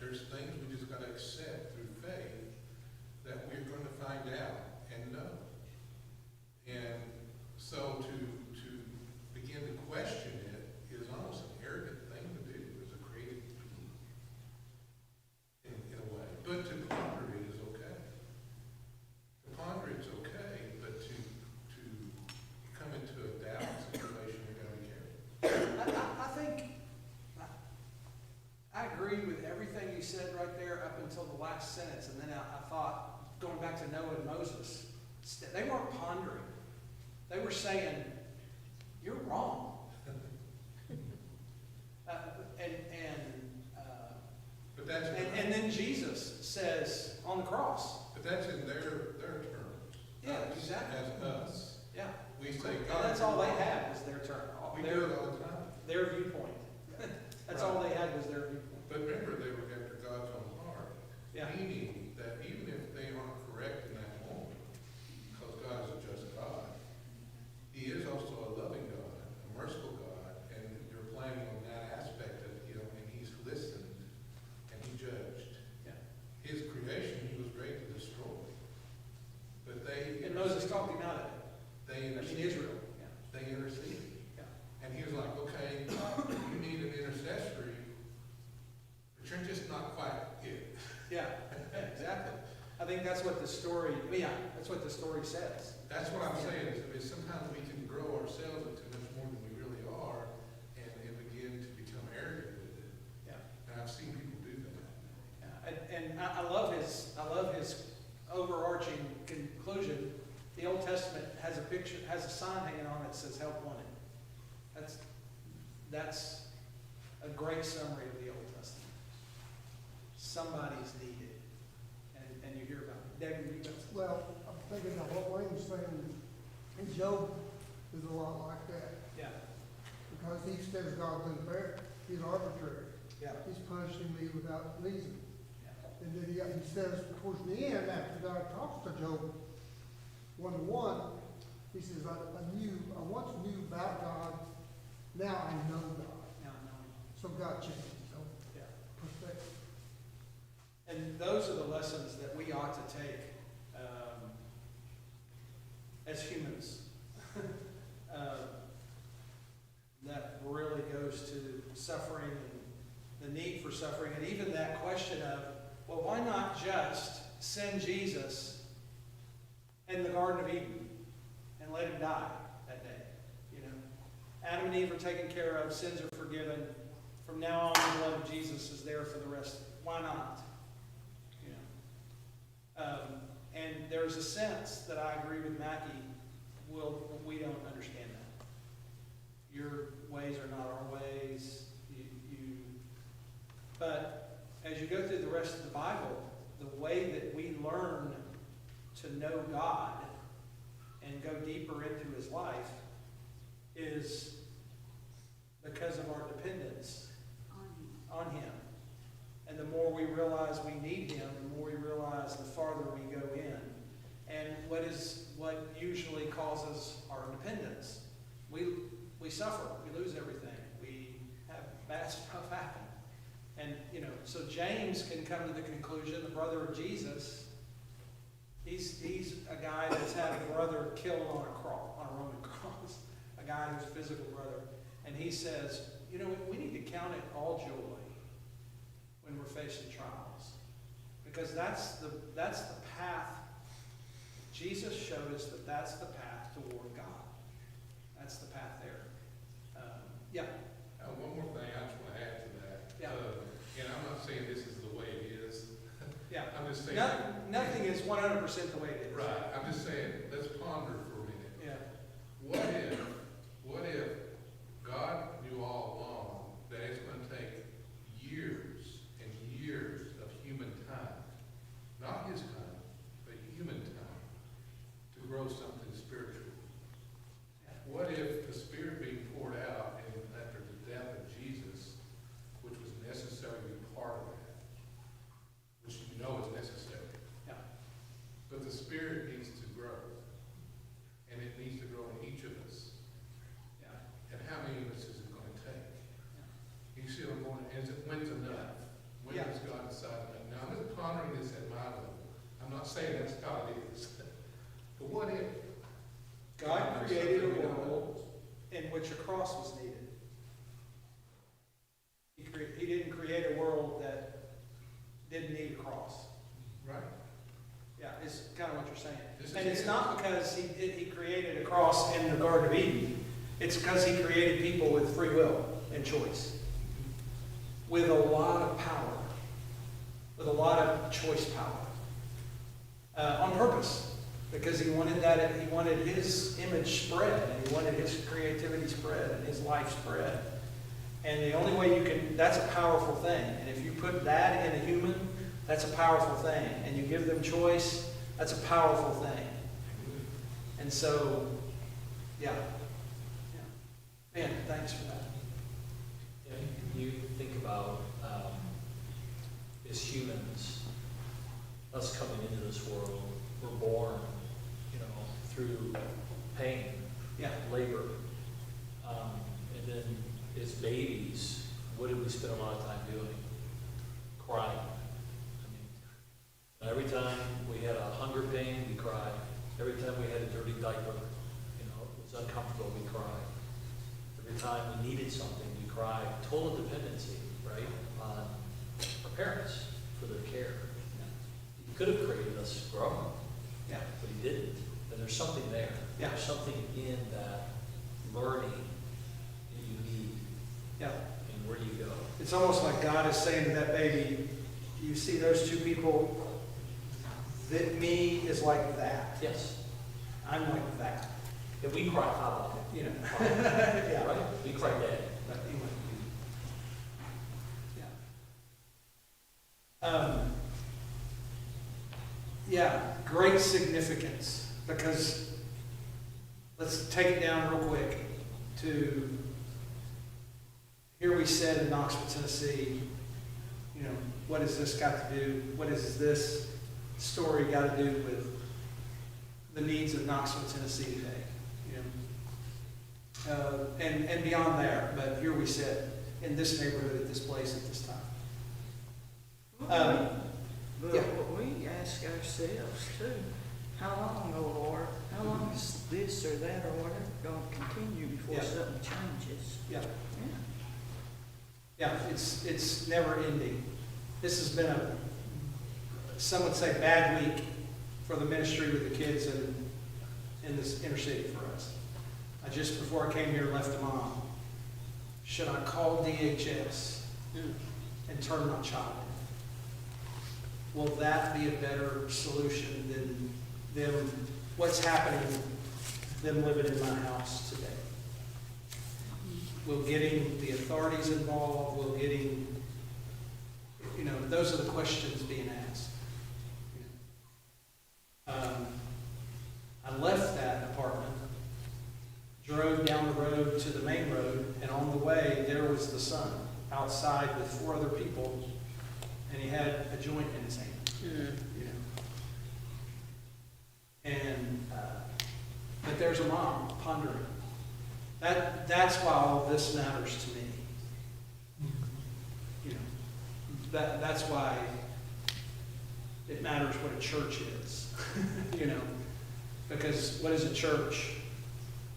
There's things we just got to accept through faith that we're going to find out and know. And so to begin to question it is almost an arrogant thing to do as a created being, in a way. But to ponder it is okay. To ponder it's okay, but to come into a doubt situation you're going to be carrying. I think I agree with everything you said right there up until the last sentence, and then I thought, going back to Noah and Moses, they weren't pondering. They were saying, "You're wrong." But that's And then Jesus says on the cross, but that's in their terms. Yeah, Us, exactly. As us. yeah, We say and God. that's all they had was their turn, We do it all the time. their viewpoint. That's all they had was their viewpoint. But remember, they were after God's own heart. Yeah. Meaning that even if they aren't correct in that moment, because God is a just God, He is also a loving God, a merciful God, and you're planning on that aspect of Him, and He's listened, and He judged. Yeah. His creation, He was ready to destroy. But they... And Moses talked him out of it. They I mean, interceded. Israel. Yeah. They interceded. Yeah. And He was like, okay, you need an intercessory, but you're just not quite it. Yeah, exactly. I think that's what the story, that's what the story says. That's what I'm saying, is sometimes we can grow ourselves into much more than we really are and begin to become arrogant with it. Yeah. And I've seen people do that. Yeah. And I love his overarching conclusion. The Old Testament has a picture, has a sign hanging on it that says "Help Wanted." That's a great summary of the Old Testament. Somebody's needed, and you hear about it. Debbie, you got something? Well, I'm thinking of what Wayne was saying, and Job is a lot like that, Yeah, because he says God's unfair, he's arbitrary. yeah, He's punishing me without reason. yeah. And then you got he says towards the end, after God talks to Job 1:1, he says, I once knew about God, now I know God. Now, no. So God changes his own Yeah. perspective. And those are the lessons that we ought to take as humans. That really goes to suffering and the need for suffering, and even that question of, well, why not just send Jesus in the Garden of Eden and let him die that day? You know, Adam and Eve are taken care of, sins are forgiven. From now on, the blood of Jesus is there for the rest. Why not? You know, and there's a sense that I agree with Mackie. We don't understand that. Your ways are not our ways. But as you go through the rest of the Bible, the way that we learn to know God and go deeper into his life is because of our dependence on him. And the more we realize we need him, the more we realize the farther we go in. And what usually causes our independence? We suffer, we lose everything, we have bad stuff happen. And, you know, so James can come to the conclusion, the brother of Jesus, he's a guy that's had a brother killed on a Roman cross, a guy who's a physical brother. And he says, you know, we need to count it all joy when we're facing trials. Because that's the path. Jesus showed us that that's the path toward God. That's the path there. Yeah. One more thing I just want to add to that. Yeah. And I'm not saying this is the way it is. Yeah. I'm just saying. Nothing is 100% the way it is. Right. I'm just saying, let's ponder for a minute. Yeah. What if God knew all along that it's going to take years and years of human time, not his time, but human time, to grow something spiritual? What if the Spirit being poured out after the death of Jesus, which was necessary to be part of that, which you know is necessary, Yeah. but the Spirit needs to grow, and it needs to grow in each of us. Yeah. And how many of us is it going to take? You see what I'm going, when's enough? When Yeah. does God decide enough? Now, I'm just pondering this at my level. I'm not saying that's how it is. But what if? God created a world in which a cross was needed. He didn't create a world that didn't need a cross. Right. Yeah, it's kind of what you're saying. This is And it's it. not because he created a cross in the Garden of Eden. It's because he created people with free will and choice. With a lot of power. With a lot of choice power. On purpose. Because he wanted his image spread, and he wanted his creativity spread, and his life spread. And the only way that's a powerful thing. And if you put that in a human, that's a powerful thing. And you give them choice, that's a powerful thing. And so, yeah. Man, thanks for that. You think about, as humans, us coming into this world, we're born, through pain, Yeah. labor. And then as babies, what did we spend a lot of time doing? Crying. Every time we had a hunger pain, we cried. Every time we had a dirty diaper, it was uncomfortable, we cried. Every time we needed something, we cried. Total dependency, right, on our parents for their care. He could have created us growing, Yeah. but he didn't. And there's something there. Yeah. There's something in that learning that you need, Yeah. and where do you go? It's almost like God is saying to that baby, you see those two people? That me is like that. Yes. I'm like that. And we cry, Abba. Yeah. Right? We cry Daddy. But anyway. Yeah. Yeah, great significance, because let's take it down real quick to, here we said in Knoxville, Tennessee, You know, what has this got to do, what has this story got to do with the needs of Knoxville, Tennessee today? You know, and beyond there, but here we sit in this neighborhood at this place at this time. But yeah. what we ask ourselves too, how long, oh Lord, how long is this or that or whatever going to continue before Yeah. something changes? Yeah. Yeah. Yeah, it's never ending. This has been some would say bad week for the ministry with the kids in this inner city for us. I just before I came here left a mom. Should I call DHS and turn my child in? Will that be a better solution than them, what's happening, them living in my house today? Will getting the authorities involved, will getting, you know, those are the questions being asked. I left that apartment, drove down the road to the main road, and on the way, there was the son outside with 4 other people, and he had a joint in his hand. You know. And, but there's a mom pondering. That's why all this matters to me. You know, that's why it matters what a church is. You know, because what is a church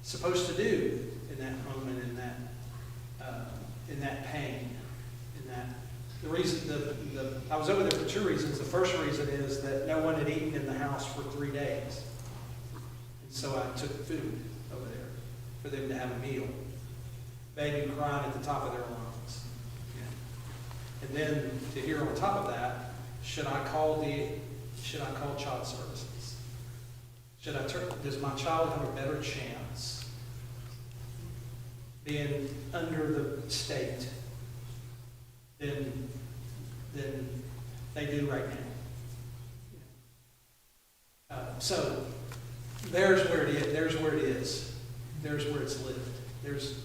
supposed to do in that moment, in that pain, in that the reason I was over there for 2 reasons. The first reason is that no one had eaten in the house for 3 days, and so I took food over there for them to have a meal. Baby crying at the top of their lungs, and then to hear on top of that, should I call child services? Does my child have a better chance being under the state than they do right now? So there's where it is. There's where it is. There's where it's lived. There's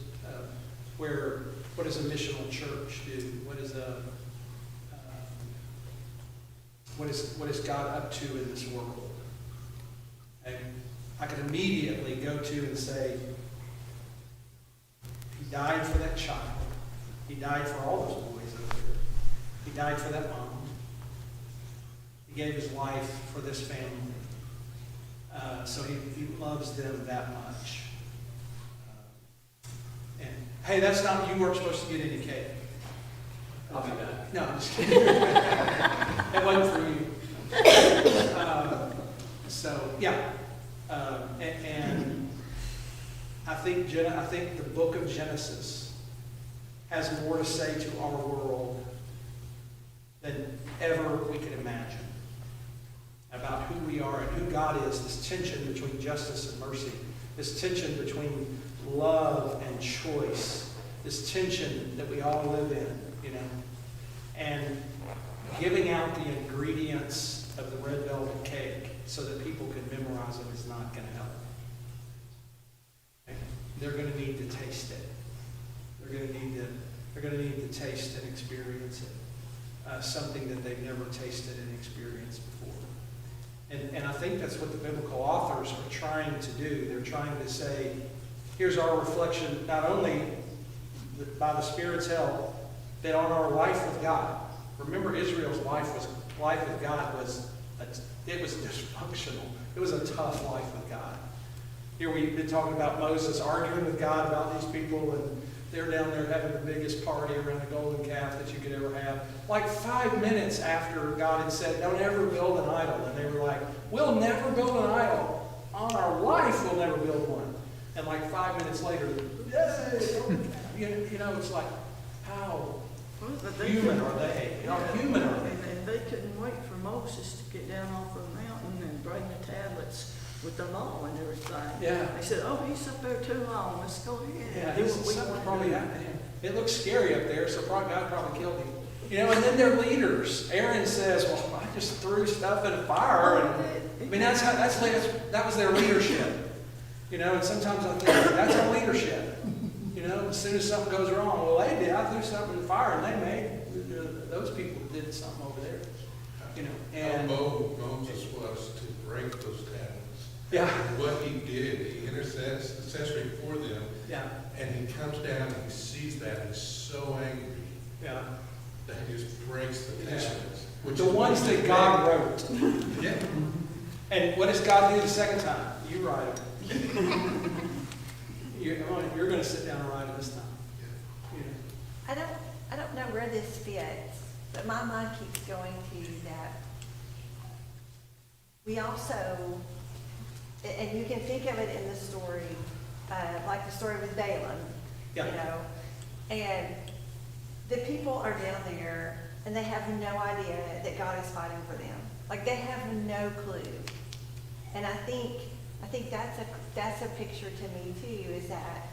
what does a missional church do? What is God up to in this world? And I could immediately go to and say, He died for that child. He died for all those boys over there. He died for that mom. He gave His life for this family. So he loves them that much. And hey, that's not, you weren't supposed to get any cake. I'll be back. No, I'm just kidding. It wasn't for you. So, yeah. And I think the book of Genesis has more to say to our world than ever we could imagine about who we are and who God is, this tension between justice and mercy, this tension between love and choice, this tension that we all live in, you know, and giving out the ingredients of the red velvet cake so that people can memorize it is not going to help. Okay? They're going to need to taste it. They're going to need to taste and experience it, something that they've never tasted and experienced before. And I think that's what the biblical authors are trying to do. They're trying to say, here's our reflection, not only by the Spirit's help, but on our life with God. Remember, Israel's life with God was dysfunctional. It was a tough life with God. Here we've been talking about Moses arguing with God about these people, and they're down there having the biggest party around a golden calf that you could ever have. Like 5 minutes after God had said, don't ever build an idol. And they were like, we'll never build an idol. On our life, we'll never build one. And like 5 minutes later, yay! You know, it's like, how human are they? How human are they? And they couldn't wait for Moses to get down off the mountain and bring the tablets with the law and everything. Yeah. They said, oh, he's up there too long. Let's go ahead. Yeah, and do what we something want probably to do. happened to him. It looks scary up there, so God probably killed him. You know, and then their leaders. Aaron says, well, I just threw stuff in a fire. And, I mean, that was their leadership. You know, and sometimes I think that's our leadership. You know, as soon as something goes wrong, well, they did. I threw something in the fire and they made those people did something over there, you know, How and, bold Moses was to break those tablets. yeah, And what he did, he intercessory for them, yeah, and he comes down and he sees that, and he's so angry yeah. that he just breaks the Yeah. tablets. which The is ones what he that God made. wrote. Yeah. And what does God do the second time? You write them. You're gonna sit down and write them this time. You know. I don't know where this fits, but my mind keeps going to that. We also, and you can think of it in the story, like the story with Balaam, you Yeah. know? And the people are down there and they have no idea that God is fighting for them. Like they have no clue. And I think that's a picture to me too, is that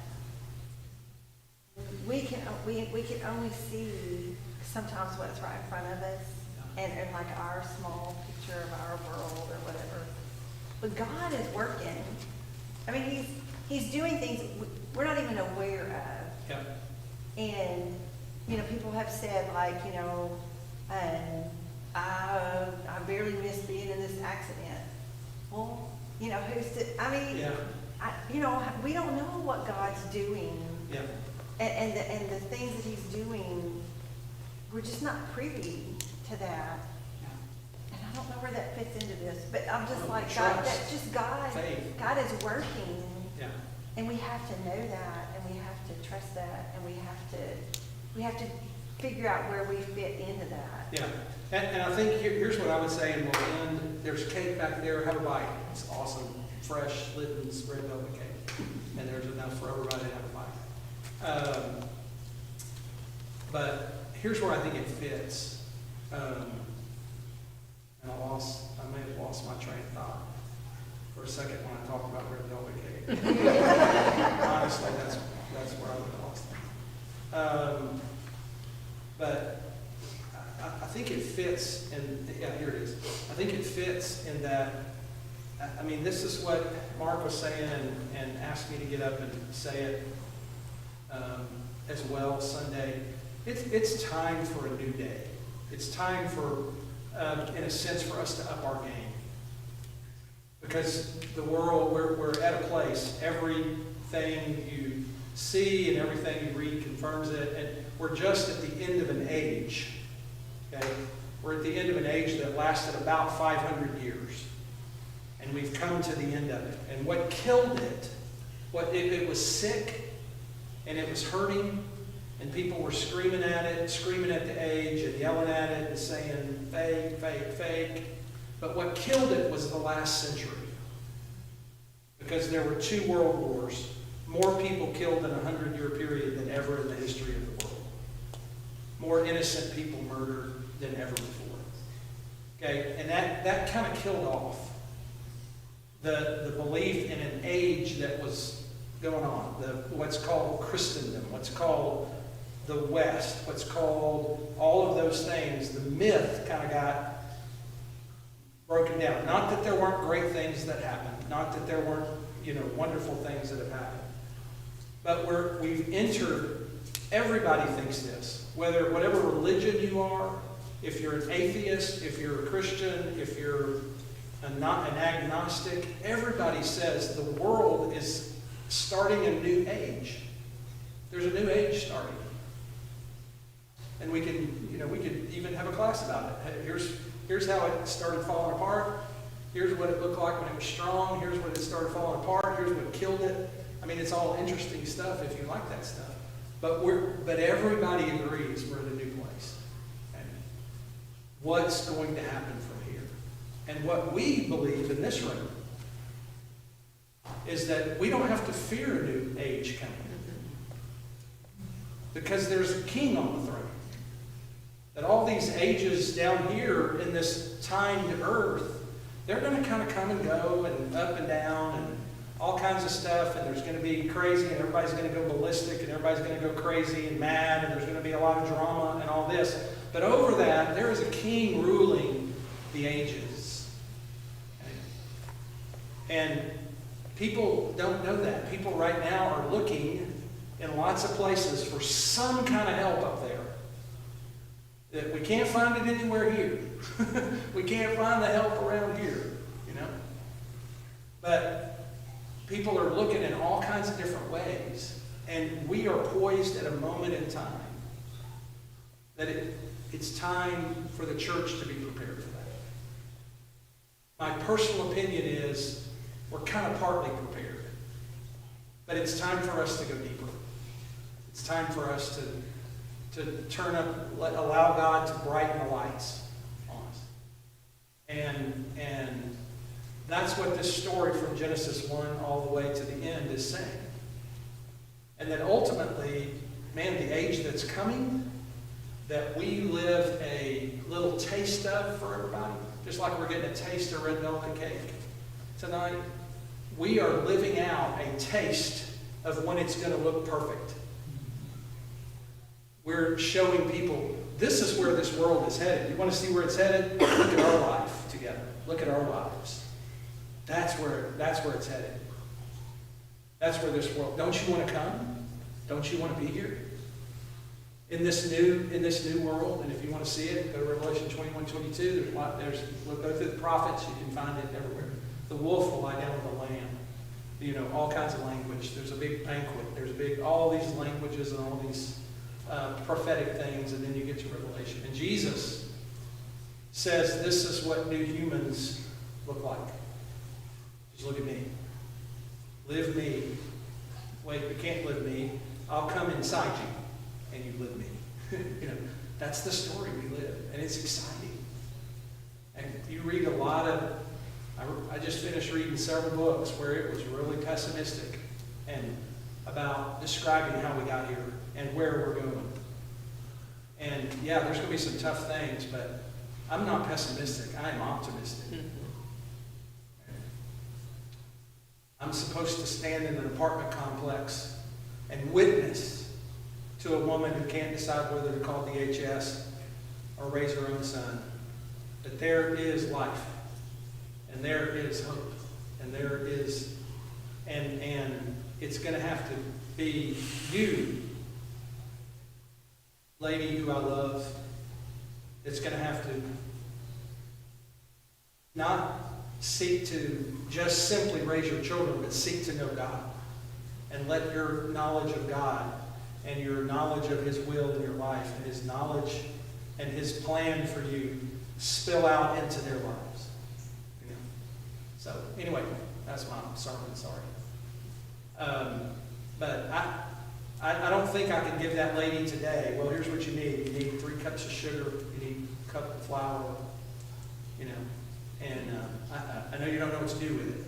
we can only see sometimes what's right in front of us and like our small picture of our world or whatever. But God is working. I mean, he's doing things we're not even aware of. Yep. And, you know, people have said like, you know, I barely missed being in this accident. Well, you know, I mean, Yeah. you know, we don't know what God's doing. Yeah. And the things that he's doing, we're just not privy to that. And I don't know where that fits into this, but I'm just like, God, Trust. that's just God. Faith. God is working. Yeah. And we have to know that, and we have to trust that, and we have to figure out where we fit into that. Yeah. And I think here's what I would say, and we'll end. There's cake back there. Have a bite. It's awesome. Fresh, Litton, spread velvet cake. And there's enough for everybody to have a bite. But here's where I think it fits. And I may have lost my train of thought for a second when I talked about red velvet cake. Honestly, that's where I would have lost it. But I think it fits in, yeah, here it is. I think it fits in that, I mean, this is what Mark was saying and asked me to get up and say it as well Sunday. It's time for a new day. It's time for, in a sense, for us to up our game. Because the world, we're at a place, everything you see and everything you read confirms it, and we're just at the end of an age. Okay? We're at the end of an age that lasted about 500 years. And we've come to the end of it. And what killed it, it was sick, and it was hurting, and people were screaming at it, screaming at the age, and yelling at it, and saying, fake, fake, fake. But what killed it was the last century. Because there were 2 world wars, more people killed in a 100-year period than ever in the history of the world. More innocent people murdered than ever before. Okay, and that kind of killed off the belief in an age that was going on, what's called Christendom, what's called the West, what's called all of those things. The myth kind of got broken down. Not that there weren't great things that happened, not that there weren't, you know, wonderful things that have happened. But we've entered, everybody thinks this, whatever religion you are, if you're an atheist, if you're a Christian, if you're an agnostic, everybody says the world is starting a new age. There's a new age starting. And we could even have a class about it. Hey, here's how it started falling apart. Here's what it looked like when it was strong. Here's when it started falling apart. Here's what killed it. I mean, it's all interesting stuff if you like that stuff. But everybody agrees we're in a new place. Okay? What's going to happen from here? And what we believe in this room is that we don't have to fear a new age coming. Because there's a king on the throne. That all these ages down here in this timed earth, they're going to kind of come and go and up and down and all kinds of stuff, and there's going to be crazy, and everybody's going to go ballistic, and everybody's going to go crazy and mad, and there's going to be a lot of drama and all this. But over that, there is a king ruling the ages. Okay? And people don't know that. People right now are looking in lots of places for some kind of help up there. That we can't find it anywhere here. We can't find the help around here, you know? But people are looking in all kinds of different ways, and we are poised at a moment in time that it's time for the church to be prepared for that. My personal opinion is we're kind of partly prepared, but it's time for us to go deeper. It's time for us to turn up, allow God to brighten the lights on us. And that's what this story from Genesis 1 all the way to the end is saying. And that ultimately, man, the age that's coming, that we live a little taste of for everybody, just like we're getting a taste of red velvet cake tonight, we are living out a taste of when it's going to look perfect. We're showing people, this is where this world is headed. You want to see where it's headed? Look at our life together. Look at our lives. That's where it's headed. That's where this world. Don't you want to come? Don't you want to be here? In this new world, and if you want to see it, go to Revelation 21:22. Go through the prophets, you can find it everywhere. The wolf will lie down with the lamb. You know, all kinds of language. There's a big banquet. There's all these languages and all these prophetic things, and then you get to Revelation. And Jesus says, this is what new humans look like. Just look at me. Live me. Wait, you can't live me. I'll come inside you, and you live me. You know, that's the story we live, and it's exciting. And you read a lot of, I just finished reading several books where it was really pessimistic and about describing how we got here and where we're going. And yeah, there's going to be some tough things, but I'm not pessimistic. I am optimistic. I'm supposed to stand in an apartment complex and witness to a woman who can't decide whether to call DHS or raise her own son that there is life, and there is hope, and there is, and it's going to have to be you, lady who I love. It's going to have to not seek to just simply raise your children, but seek to know God. And let your knowledge of God and your knowledge of His will in your life and His knowledge and His plan for you spill out into their lives. You know? So anyway, that's my sermon, sorry. But I don't think I can give that lady today, well, here's what you need. You need 3 cups of sugar. You need a cup of flour. You know. And I know you don't know what to do with it.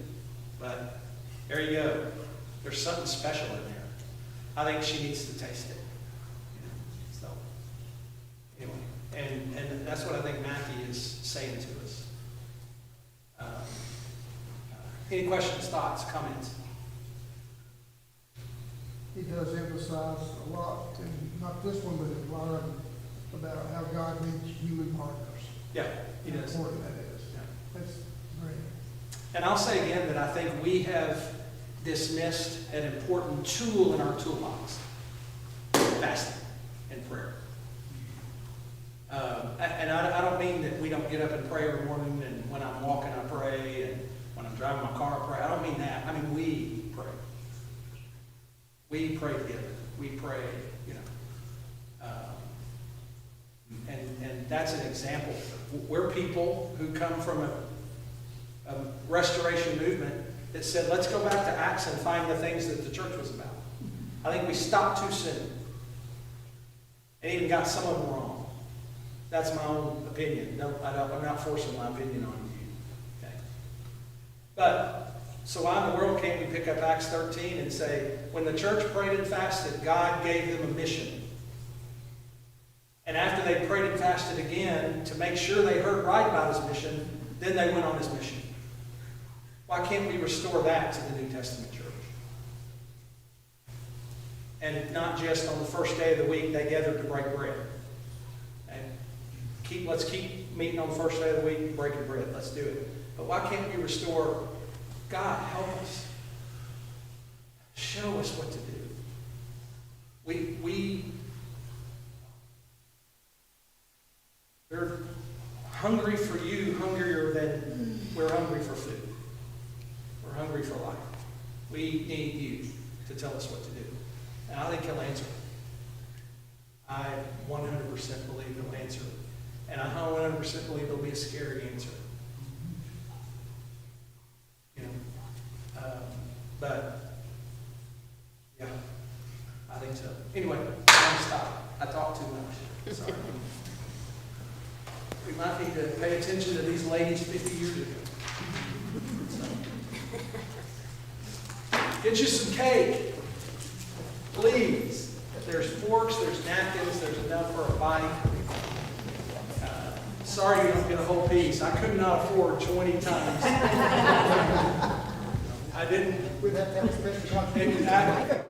But there you go. There's something special in there. I think she needs to taste it. You know? So, anyway. And that's what I think Mackie is saying to us. Any questions, thoughts, comments? He does emphasize a lot, and not this one, but a lot of them, about how God needs human partners. Yeah, he How does. important that is. Yeah. That's great. And I'll say again that I think we have dismissed an important tool in our toolbox: fasting and prayer. And I don't mean that we don't get up and pray every morning, and when I'm walking I pray, and when I'm driving my car I pray. I don't mean that. I mean we pray. We pray together. We pray, you know. And that's an example. We're people who come from a restoration movement that said, let's go back to Acts and find the things that the church was about. I think we stopped too soon and even got some of them wrong. That's my own opinion. No, I'm not forcing my opinion on you. Okay? But, so why in the world can't we pick up Acts 13 and say, when the church prayed and fasted, God gave them a mission. And after they prayed and fasted again, to make sure they heard right about His mission, then they went on His mission. Why can't we restore that to the New Testament church? And not just on the first day of the week they gathered to break bread. And let's keep meeting on the first day of the week and breaking bread. Let's do it. But why can't we restore, God, help us. Show us what to do. They're hungry for you, hungrier than we're hungry for food. We're hungry for life. We need you to tell us what to do. And I think he'll answer. I 100% believe he'll answer. And I 100% believe it'll be a scary answer. You know, but yeah, I think so. Anyway, I'm gonna stop. I talk too much. Sorry. We might need to pay attention to these ladies 50 years ago. So. Get you some cake, please. There's forks, there's napkins, there's enough for a bite. Sorry you don't get a whole piece. I could not afford 20 times. I didn't. We'd have to have a special contribution.